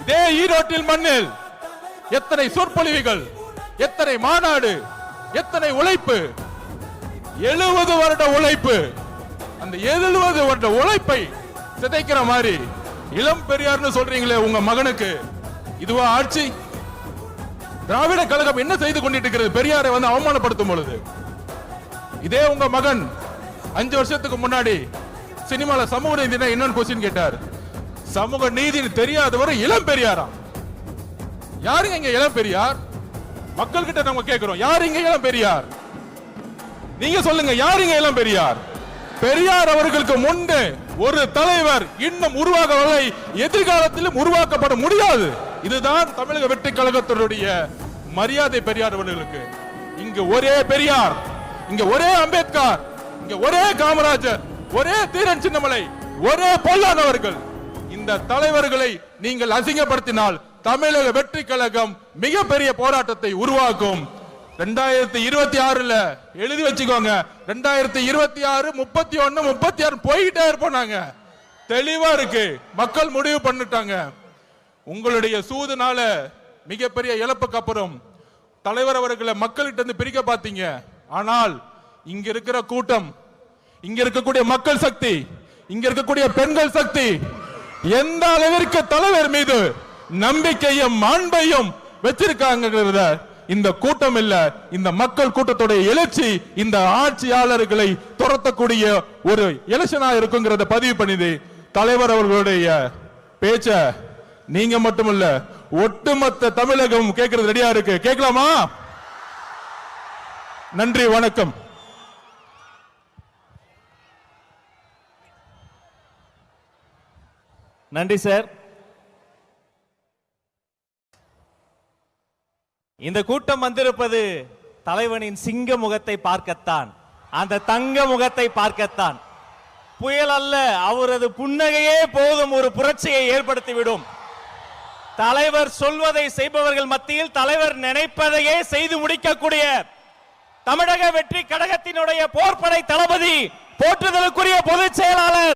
இதே ஈரோட்டில் மண்ணில் எத்தனை சொற்பொழிவுகள், எத்தனை மாநாடு, எத்தனை உழைப்பு, 70 வருட உழைப்பு. அந்த 70 வருட உழைப்பை சிதைக்கிற மாதிரி இளம் பெரியார்னு சொல்றீங்களே உங்க மகனுக்கு, இதுவா ஆட்சி? திராவிட கழகம் என்ன செய்து கொண்டிட்டு இருக்கிறது? பெரியாரை வந்து அவமானப்படுத்தும் பொழுது இதே உங்க மகன் 5 வருஷத்துக்கு முன்னாடி சினிமால சமூக நீதி என்னன்னு கொஸ்டின் கேட்டார். சமூக நீதி தெரியாதவர் இளம் பெரியாரா? யாருங்க இங்க இளம் பெரியார்? மக்கள் கிட்ட நம்ம கேட்கிறோம், யார் இங்க இளம் பெரியார்? நீங்க சொல்லுங்க, யார் இங்க இளம் பெரியார்? பெரியார் அவர்களுக்கு முன்பு ஒரு தலைவர் இன்னும் உருவாகவில்லை, எதிர்காலத்திலும் உருவாக்கப்பட முடியாது. இதுதான் தமிழக வெற்றி கழகத்தினுடைய மரியாதை. பெரியார் அவர்களுக்கு இங்க ஒரே பெரியார், இங்க ஒரே அம்பேத்கர், இங்க ஒரே காமராஜர், ஒரே தீரன் சின்னமலை, ஒரே பொல்லாதவர்கள். இந்த தலைவர்களை நீங்கள் அசிங்கப்படுத்தினால் தமிழக வெற்றி கழகம் மிகப்பெரிய போராட்டத்தை உருவாக்கும். 2026 எழுதி வச்சுக்கோங்க, 2026, 31, 36 போயிட்டே இருப்போம். தெளிவா இருக்கு, மக்கள் முடிவு பண்ணிட்டாங்க. உங்களுடைய சூதுனால மிகப்பெரிய இழப்புக்கு அப்புறம் தலைவர் அவர்களை மக்கள்கிட்ட இருந்து பிரிக்க பார்த்தீங்க. ஆனால் இங்க இருக்கிற கூட்டம், இங்க இருக்கக்கூடிய மக்கள் சக்தி, இங்க இருக்கக்கூடிய பெண்கள் சக்தி எந்த அளவிற்கு தலைவர் மீது நம்பிக்கையும் அன்பையும் வச்சிருக்காங்க. இந்த கூட்டம் இல்ல, இந்த மக்கள் கூட்டத்துடைய எழுச்சி இந்த ஆட்சியாளர்களை துரத்தக்கூடிய ஒரு எலெக்ஷனா இருக்குங்கிறத பதிவு பண்ணிது. தலைவர் அவர்களுடைய பேச்ச நீங்க மட்டுமல்ல, ஒட்டுமொத்த தமிழகம் கேட்கறது ரெடியா இருக்கு. கேட்கலாமா? நன்றி, வணக்கம். நன்றி சார். இந்த கூட்டம் வந்திருப்பது தலைவனின் சிங்க முகத்தை பார்க்கத்தான், அந்த தங்க முகத்தை பார்க்கத்தான். புயல் அல்ல, அவரது புன்னகையே போதும் ஒரு புரட்சியை ஏற்படுத்திவிடும். தலைவர் சொல்வதை செய்பவர்கள் மத்தியில் தலைவர் நினைப்பதையே செய்து முடிக்கக்கூடிய தமிழக வெற்றி கழகத்தினுடைய போர்ப்படை தளபதி, போற்றுதலுக்குரிய பொதுச் செயலாளர்